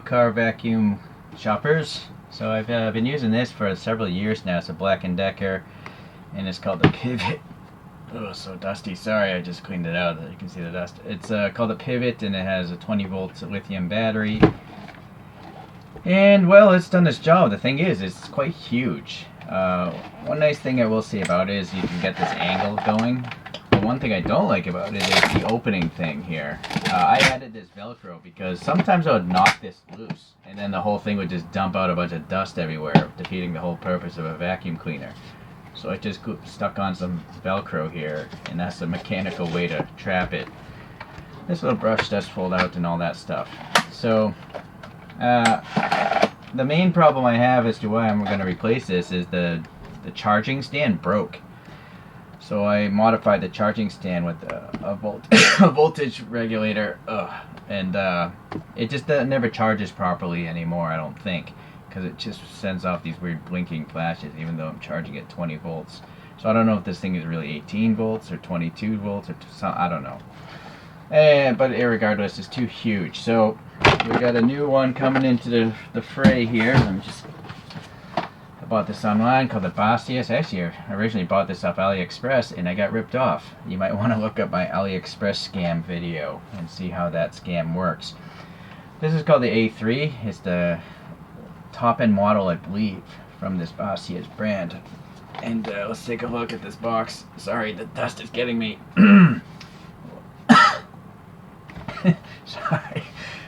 car vacuum choppers. So I've been using this for several years now. It's a Black & Decker, and it's called the Pivot. Oh, so dusty. Sorry, I just cleaned it out. You can see the dust. It's called the Pivot, and it has a 20-volt lithium battery. And, well, it's done its job. The thing is, it's quite huge. One nice thing I will say about it is you can get this angle going. But one thing I don't like about it is the opening thing here. I added this Velcro because sometimes I would knock this loose, and then the whole thing would just dump out a bunch of dust everywhere, defeating the whole purpose of a vacuum cleaner. So I just stuck on some Velcro here, and that's the mechanical way to trap it. This little brush does fold out and all that stuff. So the main problem I have as to why I'm going to replace this is the charging stand broke. So I modified the charging stand with a voltage regulator, and it just never charges properly anymore, I don't think, because it just sends off these weird blinking flashes even though I'm charging at 20 volts. So I don't know if this thing is really 18 volts or 22 volts or I don't know. But irregardless, it's too huge. So we got a new one coming into the fray here. I bought this online called the Baseus. Actually, I originally bought this off AliExpress and I got ripped off. You might want to look up my AliExpress scam video and see how that scam works. This is called the A3. It's the top-end model, I believe, from this Baseus brand. And let's take a look at this box. Sorry, the dust is getting me. Sorry.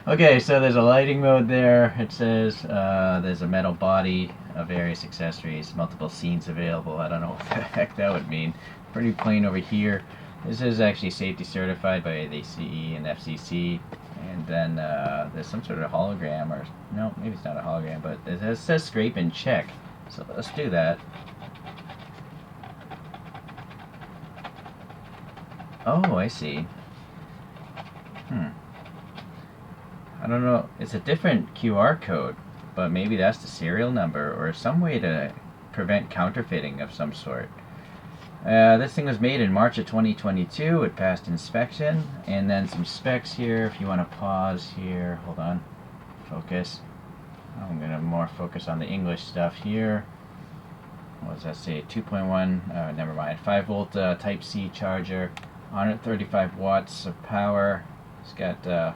Okay, so there's a lighting mode there. It says there's a metal body of various accessories, multiple scenes available. I don't know what the heck that would mean. Pretty plain over here. This is actually safety certified by the CE and FCC. And then there's some sort of hologram, or no, maybe it's not a hologram, but it says scrape and check. So let's do that. Oh, I see. I don't know. It's a different QR code, but maybe that's the serial number or some way to prevent counterfeiting of some sort. This thing was made in March of 2022. It passed inspection, and then some specs here. If you want to pause here, hold on, focus. I'm gonna more focus on the English stuff here. What does that say? 2.1. Never mind. 5-volt Type C charger, 135 watts of power. It's got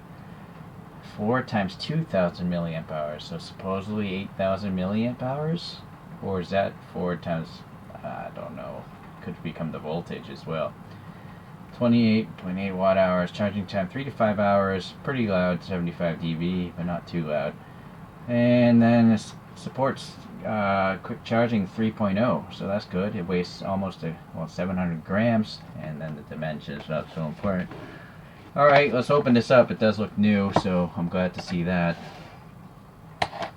4 times 2,000 milliamp hours, so supposedly 8,000 milliamp hours, or is that 4 times? I don't know. Could become the voltage as well. 28.8 watt hours. Charging time 3 to 5 hours. Pretty loud, 75 dB, but not too loud. And then it supports quick charging 3.0, so that's good. It weighs almost 700 grams, and then the dimensions are not so important. Alright, let's open this up. It does look new, so I'm glad to see that. I'm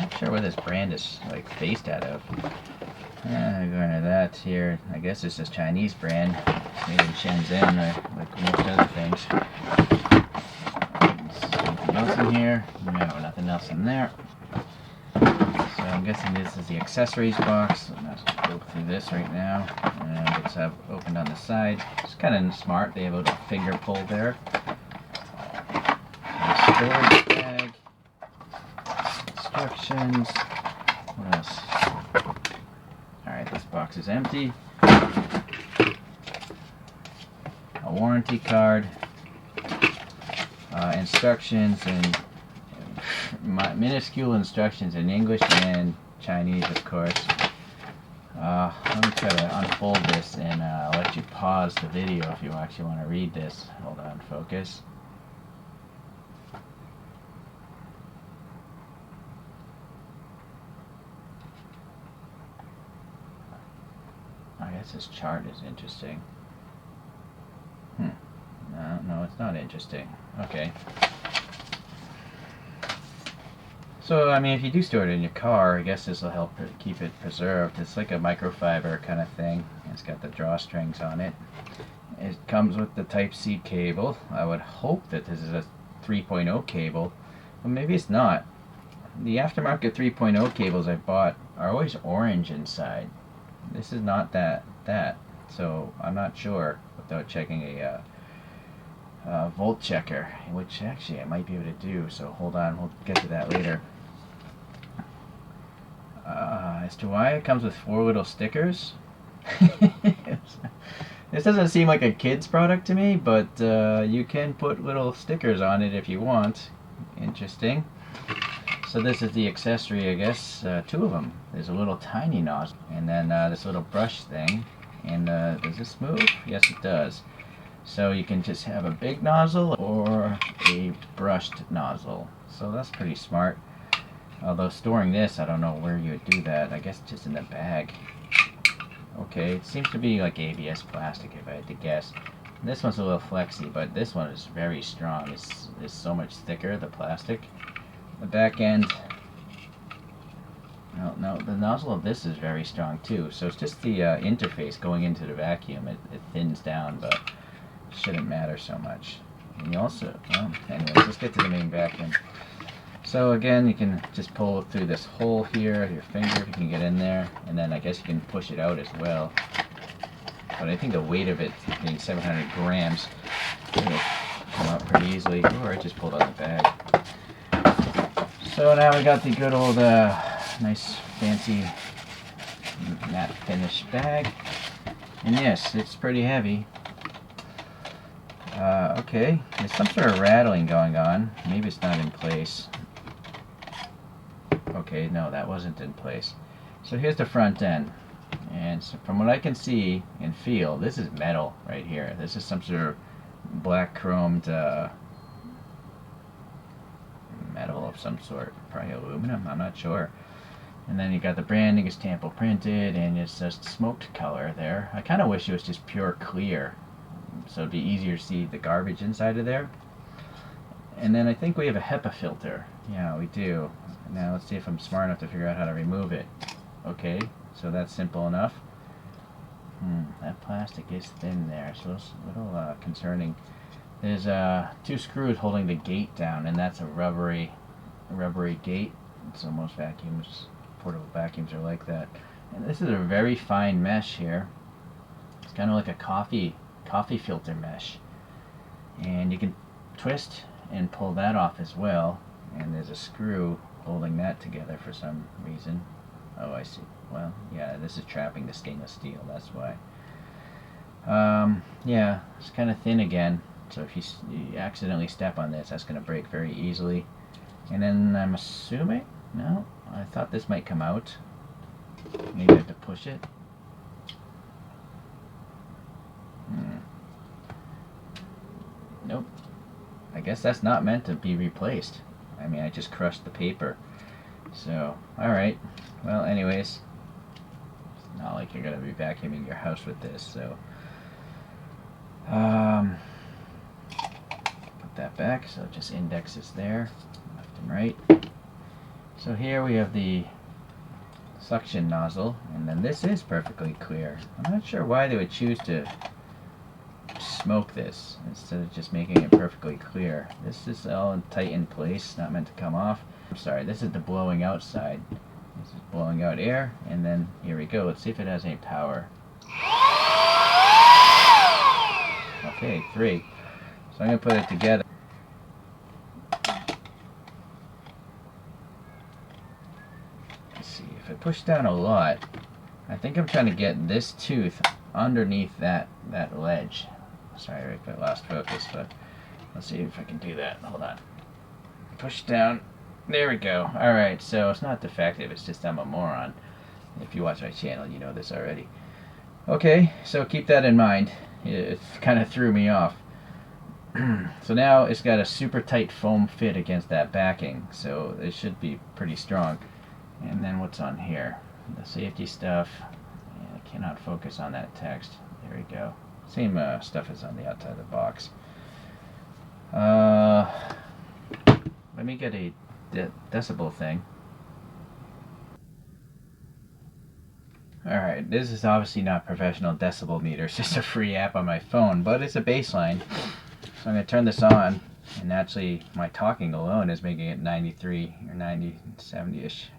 not sure where this brand is based out of. Going to that here. I guess it's this Chinese brand. It's made in Shenzhen, like most other things. Anything else in here? No, nothing else in there. So I'm guessing this is the accessories box. I'm not going to go through this right now. And it's opened on the side. It's kind of smart. They have a little finger pull there. A storage bag. Instructions. What else? Alright, this box is empty. A warranty card. Instructions and minuscule instructions in English and Chinese, of course. Let me try to unfold this and let you pause the video if you actually want to read this. Hold on, focus. I guess this chart is interesting. No, it's not interesting. Okay. So, I mean, if you do store it in your car, I guess this will help keep it preserved. It's like a microfiber kind of thing. It's got the drawstrings on it. It comes with the Type C cable. I would hope that this is a 3.0 cable, but maybe it's not. The aftermarket 3.0 cables I bought are always orange inside. This is not that. So I'm not sure without checking a volt checker, which actually I might be able to do. So hold on, we'll get to that later. As to why it comes with 4 little stickers, this doesn't seem like a kid's product to me, but you can put little stickers on it if you want. Interesting. So this is the accessory, I guess, 2 of them. There's a little tiny nozzle, and then this little brush thing. And does this move? Yes, it does. So you can just have a big nozzle or a brushed nozzle. So that's pretty smart. Although storing this, I don't know where you would do that. I guess just in the bag. Okay, it seems to be like ABS plastic if I had to guess. This one's a little flexy, but this one is very strong. It's so much thicker, the plastic. The back end, no, the nozzle of this is very strong too. So it's just the interface going into the vacuum. It thins down, but it shouldn't matter so much. And you also, well, anyways, let's get to the main vacuum. So again, you can just pull it through this hole here, your finger, if you can get in there, and then I guess you can push it out as well. But I think the weight of it being 700 grams, it'll come out pretty easily. Or I just pulled out the bag. So now we got the good old nice fancy matte finish bag. And yes, it's pretty heavy. Okay, there's some sort of rattling going on. Maybe it's not in place. Okay, no, that wasn't in place. So here's the front end. And so from what I can see and feel, this is metal right here. This is some sort of black chromed metal of some sort. Probably aluminum, I'm not sure. And then you got the branding is Tampo printed, and it's just smoked color there. I kind of wish it was just pure clear, so it'd be easier to see the garbage inside of there. And then I think we have a HEPA filter. Yeah, we do. Now let's see if I'm smart enough to figure out how to remove it. Okay, so that's simple enough. That plastic is thin there, so it's a little concerning. There's 2 screws holding the gate down, and that's a rubbery gate. So most vacuums, portable vacuums, are like that. And this is a very fine mesh here. It's kind of like a coffee filter mesh, and you can twist and pull that off as well. And there's a screw holding that together for some reason. Oh, I see. Well, yeah, this is trapping the stainless steel, that's why. Yeah, it's kind of thin again, so if you accidentally step on this, that's going to break very easily. And then I'm assuming, no, I thought this might come out. Maybe I have to push it. Nope. I guess that's not meant to be replaced. I mean, I just crushed the paper. So, alright. Well, anyways, it's not like you're going to be vacuuming your house with this, so put that back, so it just indexes there, left and right. So here we have the suction nozzle, and then this is perfectly clear. I'm not sure why they would choose to smoke this instead of just making it perfectly clear. This is all tight in place, not meant to come off. I'm sorry, this is the blowing out side. This is blowing out air, and then here we go. Let's see if it has any power. Okay, 3. So I'm going to put it together. Let's see, if I push down a lot, I think I'm trying to get this tooth underneath that ledge. Sorry, Rick, I lost focus, but let's see if I can do that. Hold on. Push down. There we go. Alright, so it's not defective, it's just I'm a moron. If you watch my channel, you know this already. Okay, so keep that in mind. It kind of threw me off. So now it's got a super tight foam fit against that backing, so it should be pretty strong. And then what's on here? The safety stuff. Yeah, I cannot focus on that text. There we go. Same stuff as on the outside of the box. Let me get a decibel thing. Alright, this is obviously not professional decibel meter, it's just a free app on my phone, but it's a baseline. So I'm going to turn this on, and actually my talking alone is making it 93 or 90, 70-ish.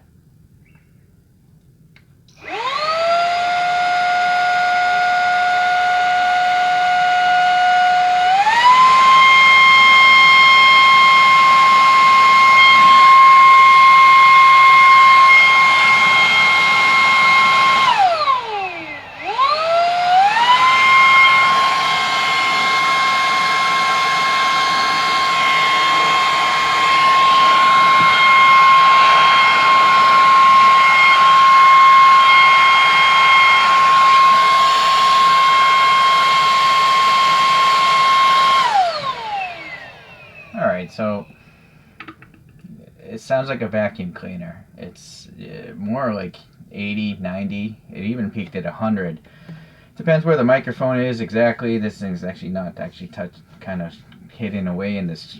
So it sounds like a vacuum cleaner. It's more like 80, 90. It even peaked at 100. Depends where the microphone is exactly. This thing's actually not actually kind of hidden away in this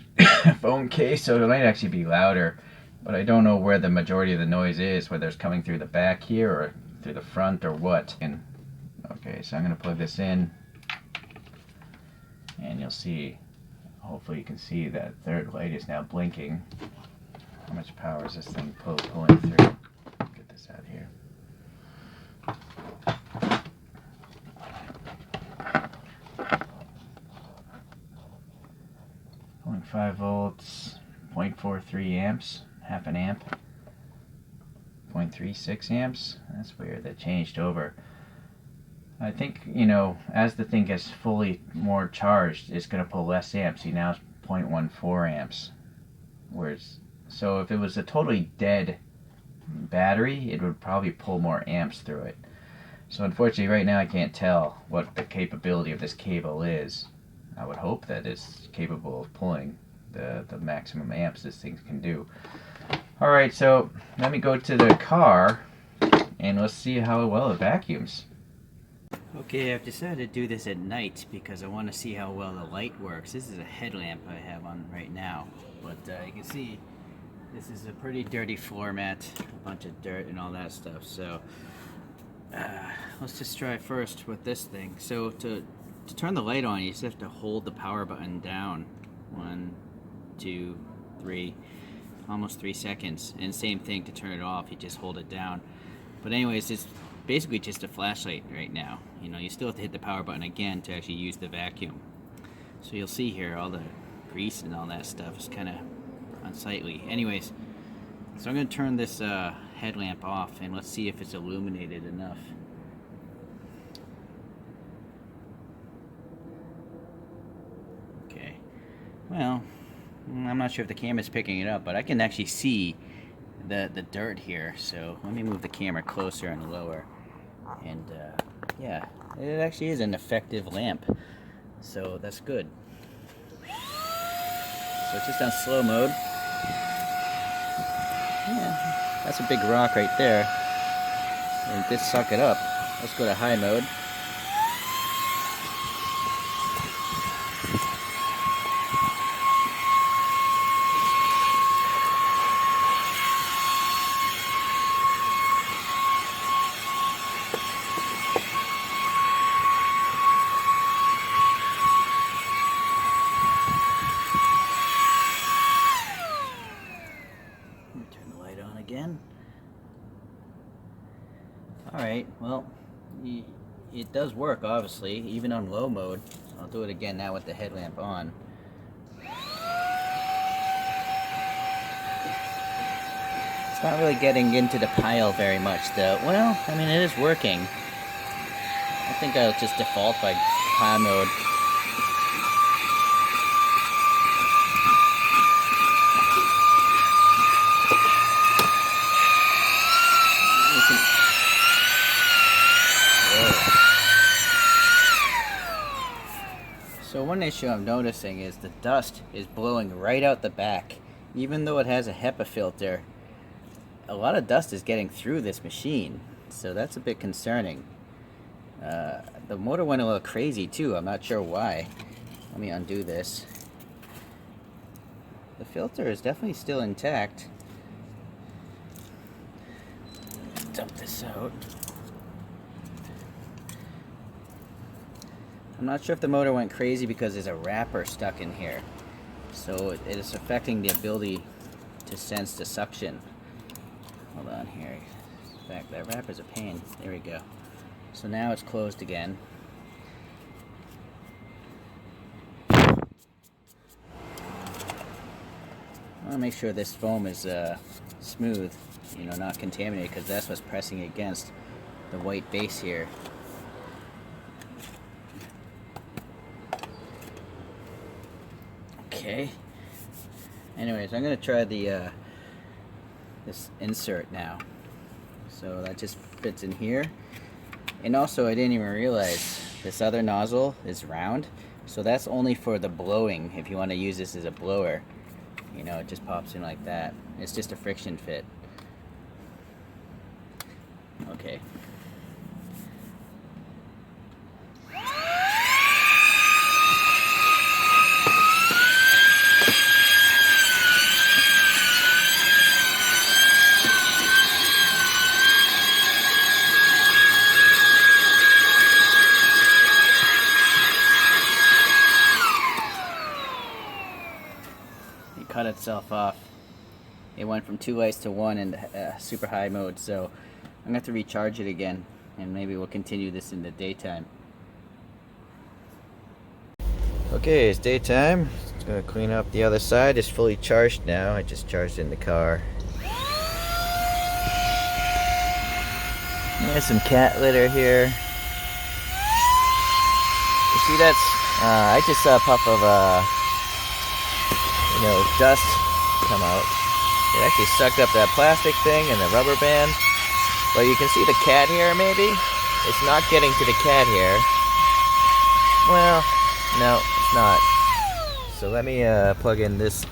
phone case, so it might actually be louder. But I don't know where the majority of the noise is, whether it's coming through the back here or through the front or what. And okay, so I'm going to plug this in, and you'll see, hopefully you can see that third light is now blinking. How much power is this thing pulling through? Get this out of here. 0.5 volts, 0.43 amps, half an amp, 0.36 amps. That's weird, that changed over. I think, you know, as the thing gets fully more charged, it's going to pull less amps. See, now it's 0.14 amps. Whereas, so if it was a totally dead battery, it would probably pull more amps through it. So unfortunately, right now I can't tell what the capability of this cable is. I would hope that it's capable of pulling the maximum amps this thing can do. Alright, so let me go to the car and let's see how well it vacuums. Okay, I've decided to do this at night because I want to see how well the light works. This is a headlamp I have on right now, but you can see this is a pretty dirty floor mat, a bunch of dirt and all that stuff. So let's just try first with this thing. So to turn the light on, you just have to hold the power button down. 1, 2, 3, almost 3 seconds. And same thing to turn it off, you just hold it down. But anyways, it's basically just a flashlight right now. You know, you still have to hit the power button again to actually use the vacuum. So you'll see here all the grease and all that stuff is kind of unsightly. Anyways, so I'm going to turn this headlamp off and let's see if it's illuminated enough. Okay, well, I'm not sure if the camera's picking it up, but I can actually see the dirt here. So let me move the camera closer and lower. And yeah, it actually is an effective lamp. So that's good. So it's just on slow mode. Yeah, that's a big rock right there. And it did suck it up. Let's go to high mode. Turn the light on again. Alright, well, it does work, obviously, even on low mode. I'll do it again now with the headlamp on. It's not really getting into the pile very much, though. Well, I mean, it is working. I think I'll just default by high mode. So one issue I'm noticing is the dust is blowing right out the back. Even though it has a HEPA filter, a lot of dust is getting through this machine. So that's a bit concerning. The motor went a little crazy too. I'm not sure why. Let me undo this. The filter is definitely still intact. Dump this out. I'm not sure if the motor went crazy because there's a wrapper stuck in here. So it is affecting the ability to sense the suction. Hold on here. Back, that wrapper's a pain. There we go. So now it's closed again. I want to make sure this foam is smooth, you know, not contaminated, because that's what's pressing against the white base here. Okay. Anyways, I'm gonna try the this insert now. So that just fits in here. And also, I didn't even realize this other nozzle is round. So that's only for the blowing, if you want to use this as a blower. You know, it just pops in like that. It's just a friction fit. Okay. It cut itself off. It went from 2 lights to 1 in super high mode, so I'm gonna have to recharge it again, and maybe we'll continue this in the daytime. Okay, it's daytime. Just gonna clean up the other side. It's fully charged now. I just charged it in the car. There's some cat litter here. You see, that's I just saw a puff of dust come out. It actually sucked up that plastic thing and the rubber band. But you can see the cat hair, maybe? It's not getting to the cat hair. Well, no, it's not. So let me plug in this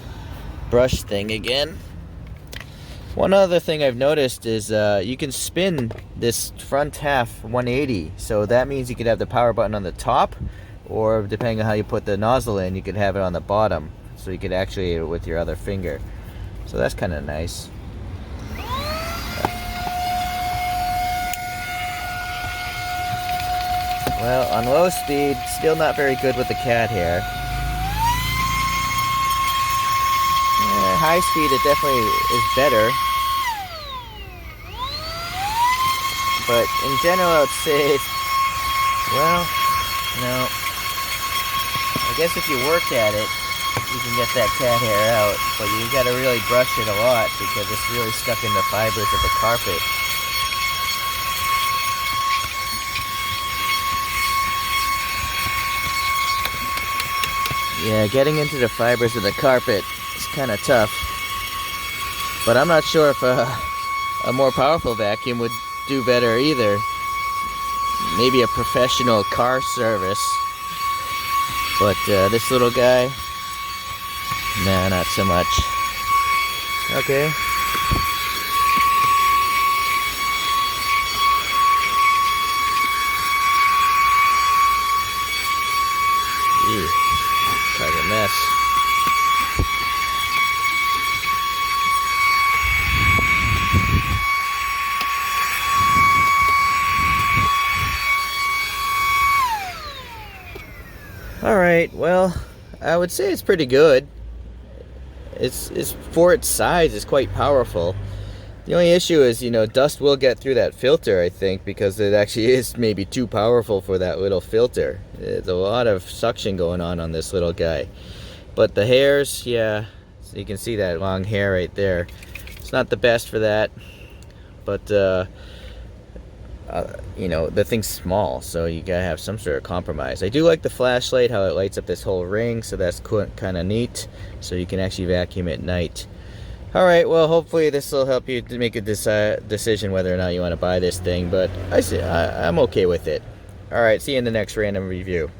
brush thing again. One other thing I've noticed is you can spin this front half 180. So that means you could have the power button on the top, or depending on how you put the nozzle in, you could have it on the bottom. So you could actuate it with your other finger. So that's kind of nice. Well, on low speed, still not very good with the cat hair. High speed, it definitely is better. But in general, I would say, well, no. I guess if you work at it, you can get that cat hair out, but you gotta really brush it a lot because it's really stuck in the fibers of the carpet. Yeah, getting into the fibers of the carpet is kind of tough. But I'm not sure if a more powerful vacuum would do better either. Maybe a professional car service. But this little guy, nah, not so much. Okay. Ew, quite a mess. Alright, well, I would say it's pretty good. It's for its size, it's quite powerful. The only issue is, dust will get through that filter, I think, because it actually is maybe too powerful for that little filter. There's a lot of suction going on this little guy. But the hairs, yeah, so you can see that long hair right there. It's not the best for that, but the thing's small, so you gotta have some sort of compromise. I do like the flashlight, how it lights up this whole ring, so that's kind of neat. So you can actually vacuum at night. Alright, well, hopefully this will help you to make a decision whether or not you want to buy this thing, but I'm okay with it. Alright, see you in the next random review.